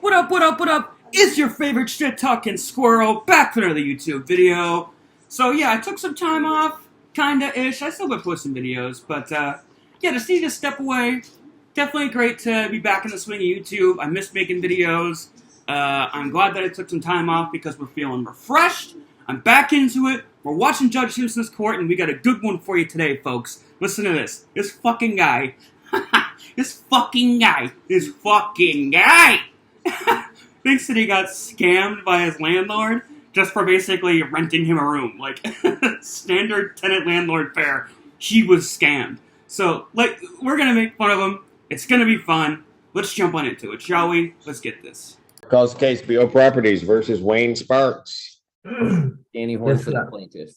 What up, what up, what up? It's your favorite shit talking squirrel back with another YouTube video. So yeah, I took some time off, kinda-ish. I still been posting videos, but yeah, just need to step away. Definitely great to be back in the swing of YouTube. I miss making videos. I'm glad that I took some time off because we're feeling refreshed. I'm back into it. We're watching Judge Simpson's court, and we got a good one for you today, folks. Listen to this. This fucking guy. This fucking guy thinks that he got scammed by his landlord just for basically renting him a room. Like, standard tenant-landlord pair. He was scammed. So, like, we're gonna make fun of him. It's gonna be fun. Let's jump on into it, shall we? Let's get this. Calls case BO Properties versus Wayne Sparks. Danny Horn for the plaintiff.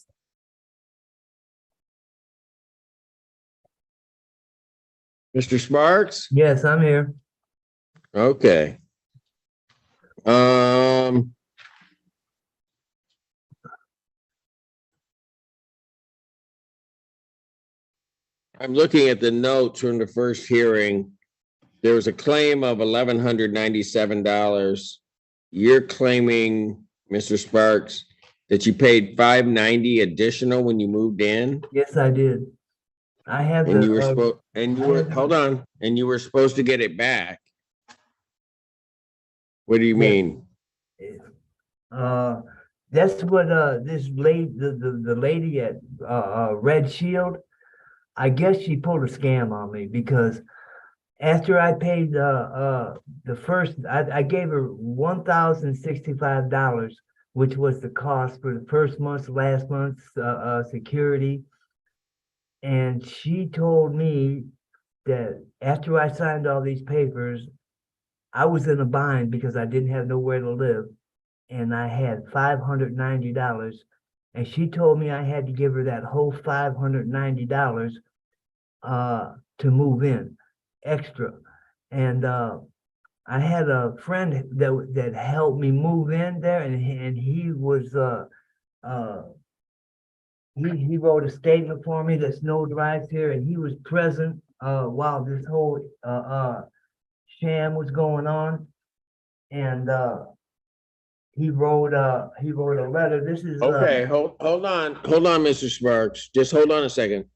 Mr. Sparks? Yes, I'm here. Okay. I'm looking at the notes from the first hearing. There was a claim of $1,197. You're claiming, Mr. Sparks, that you paid $590 additional when you moved in? Yes, I did. I have And the, you were supposed hold on, and you were supposed to get it back. What do you mean? that's what this lady, the lady at Red Shield, I guess she pulled a scam on me because after I paid the first, I gave her $1,065, which was the cost for the first month's, last month's security. And she told me that after I signed all these papers, I was in a bind because I didn't have nowhere to live. And I had $590. And she told me I had to give her that whole $590 to move in extra. And I had a friend that helped me move in there, and he was he wrote a statement for me that's notarized here, and he was present while this whole sham was going on. And he wrote a letter. This is Okay, hold on, Mr. Sparks. Just hold on a second.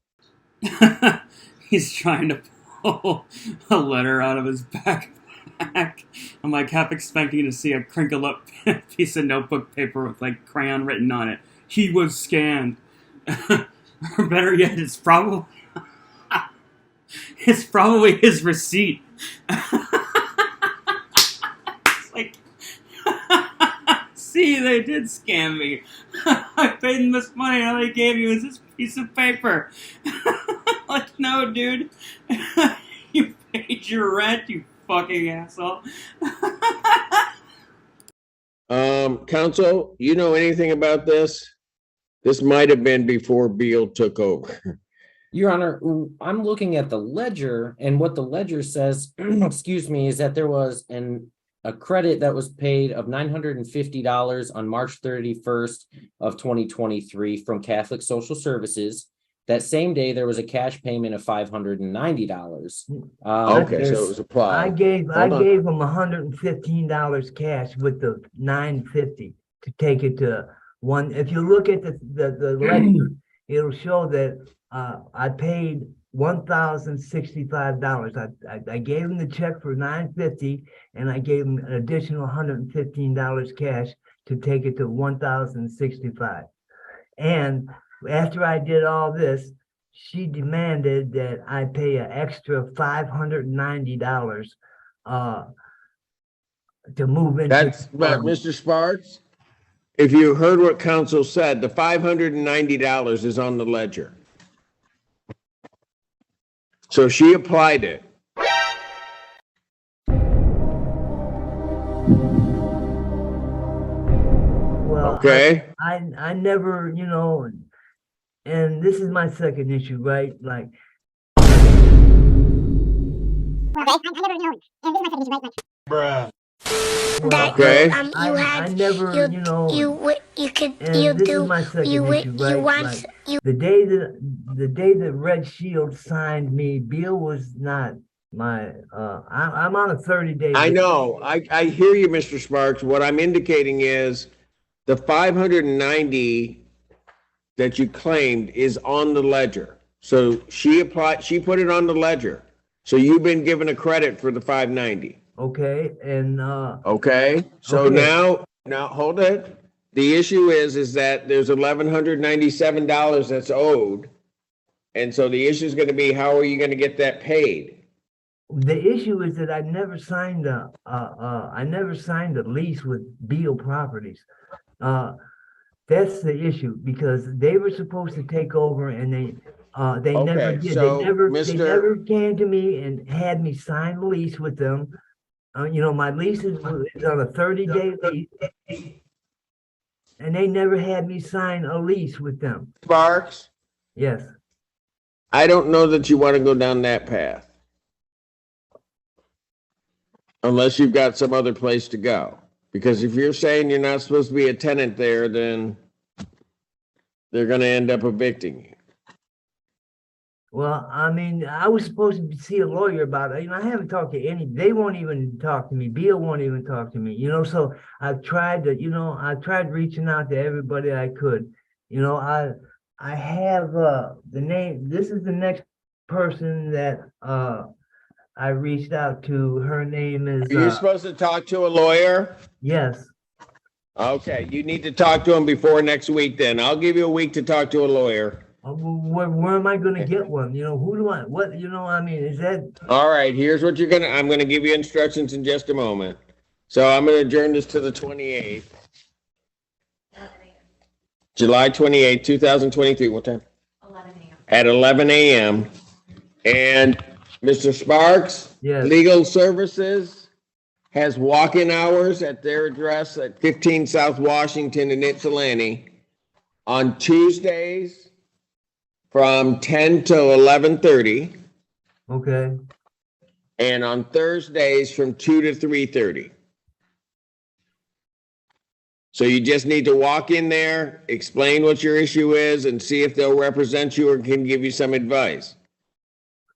He's trying to pull a letter out of his backpack. I'm like half expecting to see a crinkled up piece of notebook paper with like crayon written on it. He was scammed. Or better yet, it's probably his receipt. It's like, see, they did scam me. I paid them this money, and all they gave you is this piece of paper. Like, no, dude. You paid your rent, you fucking asshole. Counsel, you know anything about this? This might have been before Beal took over. Your Honor, I'm looking at the ledger, and what the ledger says, excuse me, is that there was a credit that was paid of $950 on March 31st of 2023 from Catholic Social Services. That same day, there was a cash payment of $590. Okay, so it was applied. I gave him $115 cash with the $950 to take it to one. If you look at the ledger, it'll show that I paid $1,065. I gave him the check for $950, and I gave him an additional $115 cash to take it to $1,065. And after I did all this, she demanded that I pay an extra $590 to move into. That's Mr. Sparks. If you heard what counsel said, the $590 is on the ledger. So she applied it. Well, okay. I never, and this is my second issue, right? Like, Bruh. Well, okay. I never, and this is my second issue, right? Like, the day that Red Shield signed me, Beal was not I'm on a 30-day. I know, I hear you, Mr. Sparks. What I'm indicating is the 590 that you claimed is on the ledger. So she put it on the ledger. So you've been given a credit for the 590. Okay, and Okay, so Okay. now hold it. The issue is that there's $1,197 that's owed. And so the issue is going to be, how are you going to get that paid? the issue is that I never signed a lease with Beal Properties. That's the issue, because they were supposed to take over and they never Okay, did. so, They never came to me and had me sign a lease with them. My lease is on a 30-day lease, and they never had me sign a lease with them. Sparks, Yes. I don't know that you want to go down that path. Unless you've got some other place to go. Because if you're saying you're not supposed to be a tenant there, then they're going to end up evicting you. Well, I mean, I was supposed to see a lawyer about it. I haven't talked to they won't even talk to me. Beal won't even talk to me, so I've tried reaching out to everybody I could. I have the name. This is the next person that I reached out to. Her name is Are you supposed to talk to a lawyer? yes. Okay, you need to talk to him before next week then. I'll give you a week to talk to a lawyer. Where am I going to get one? Who do I, what, I mean, is that, All right, here's what I'm going to give you instructions in just a moment. So I'm going to adjourn this to the 28th. July 28th, 2023. What time? 11 a.m. At 11 a.m. And Mr. Sparks, yes, Legal Services has walk-in hours at their address at 15 South Washington in Ypsilanti on Tuesdays from 10 to 11:30, okay, and on Thursdays from 2 to 3:30. So you just need to walk in there, explain what your issue is, and see if they'll represent you or can give you some advice.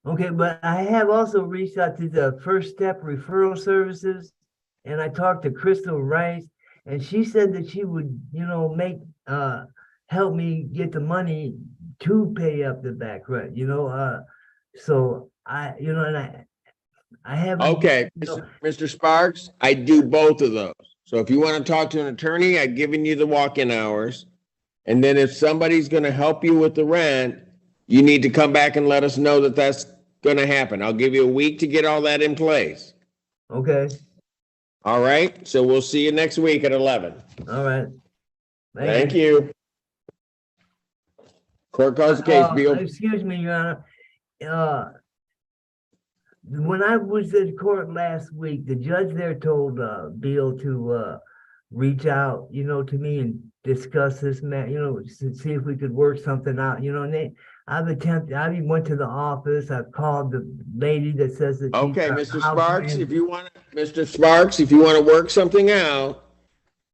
okay, but I have also reached out to the First Step Referral Services, and I talked to Crystal Rice, and she said that she would, help me get the money to pay up the back rent, so and I haven't. Okay, Mr. Sparks, I do both of those. So if you want to talk to an attorney, I've given you the walk-in hours. And then if somebody's going to help you with the rent, you need to come back and let us know that that's going to happen. I'll give you a week to get all that in place. Okay, All right, so we'll see you next week at 11. all right. Thank you. Court calls the case, Beal. Excuse me, Your Honor. When I was in court last week, the judge there told Beal to reach out, to me and discuss this matter, see if we could work something out, and I even went to the office. I've called the lady that says that. Okay, Mr. Sparks, if you want to work something out,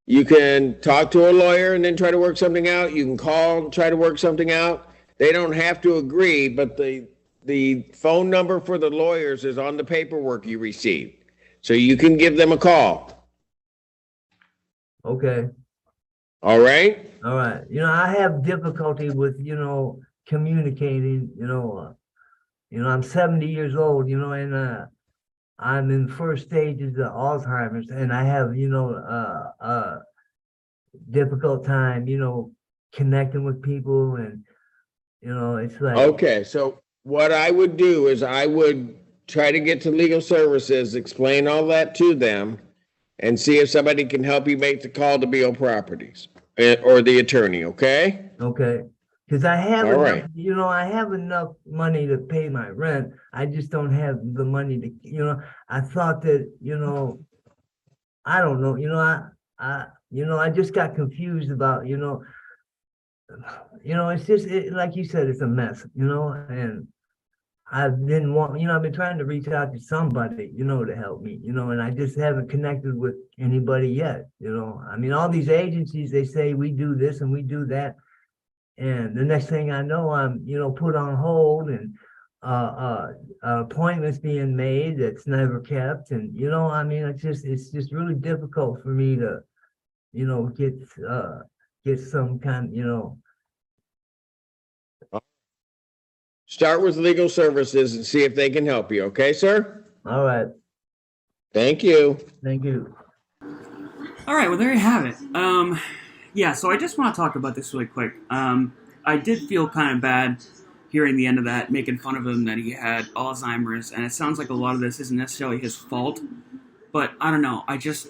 you can talk to a lawyer and then try to work something out. You can call and try to work something out. They don't have to agree, but the phone number for the lawyers is on the paperwork you received. So you can give them a call. Okay. All right? All right. I have difficulty with, communicating, I'm 70 years old, and I'm in first stages of Alzheimer's, and I have, difficult time, connecting with people, and, it's like. Okay, so what I would do is I would try to get to legal services, explain all that to them, and see if somebody can help you make the call to Beal Properties or the attorney, okay? Okay, because I have All enough, right. I have enough money to pay my rent. I just don't have the money to, I thought that, I don't know, I just got confused about, it's just like you said, it's a mess, and I've been trying to reach out to somebody, to help me, and I just haven't connected with anybody yet, I mean, all these agencies, they say we do this and we do that. And the next thing I know, I'm, put on hold, and appointments being made that's never kept, and I mean, it's just really difficult for me to, get some kind, Start with legal services and see if they can help you. Okay, sir? all right, Thank you. thank you. All right, well, there you have it. Yeah, so I just want to talk about this really quick. I did feel kind of bad hearing the end of that, making fun of him that he had Alzheimer's, and it sounds like a lot of this isn't necessarily his fault, but I don't know. I just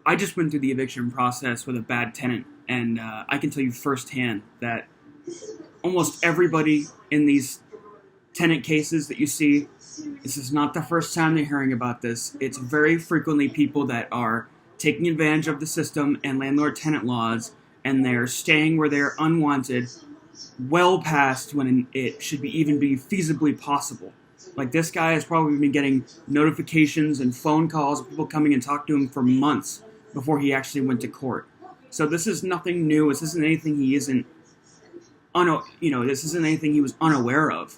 went through the eviction process with a bad tenant, and I can tell you firsthand that almost everybody in these tenant cases that you see, this is not the first time they're hearing about this. It's very frequently people that are taking advantage of the system and landlord-tenant laws, and they're staying where they're unwanted, well past when it should be even be feasibly possible. Like, this guy has probably been getting notifications and phone calls of people coming and talking to him for months before he actually went to court. So this is nothing new. This isn't anything he isn't, this isn't anything he was unaware of.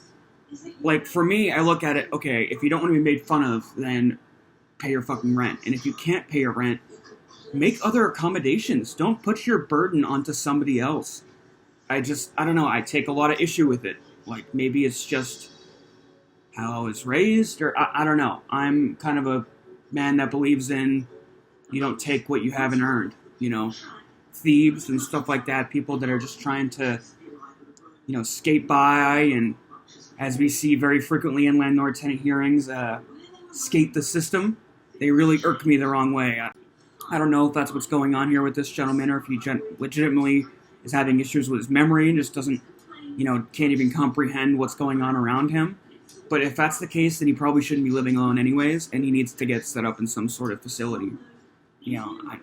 Like, for me, I look at it, okay, if you don't want to be made fun of, then pay your fucking rent. And if you can't pay your rent, make other accommodations. Don't put your burden onto somebody else. I don't know, I take a lot of issue with it. Like, maybe it's just how I was raised, or I don't know. I'm kind of a man that believes in you don't take what you haven't earned. Thieves and stuff like that, people that are just trying to, skate by, and as we see very frequently in landlord-tenant hearings, skate the system. They really irk me the wrong way. I don't know if that's what's going on here with this gentleman, or if he legitimately is having issues with his memory and just doesn't, can't even comprehend what's going on around him. But if that's the case, then he probably shouldn't be living alone anyways, and he needs to get set up in some sort of facility.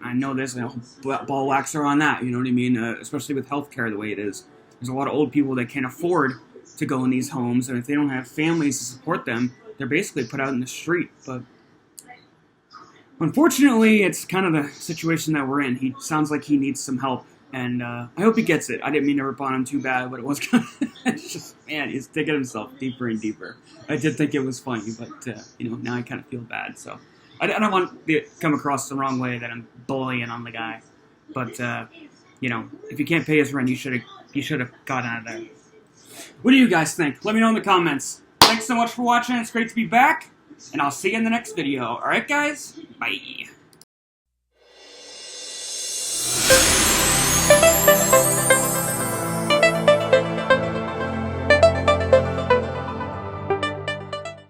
I know there's a ball waxer on that, you know what I mean? Especially with healthcare the way it is. There's a lot of old people that can't afford to go in these homes, and if they don't have families to support them, they're basically put out in the street. But unfortunately, it's kind of the situation that we're in. He sounds like he needs some help, and I hope he gets it. I didn't mean to rip on him too bad, but it was kind of, it's just, man, he's digging himself deeper and deeper. I did think it was funny, but, now I kind of feel bad, so. I don't want it to come across the wrong way that I'm bullying on the guy, but, if you can't pay his rent, you should have gotten out of there. What do you guys think? Let me know in the comments. Thanks so much for watching. It's great to be back, and I'll see you in the next video. All right, guys? Bye.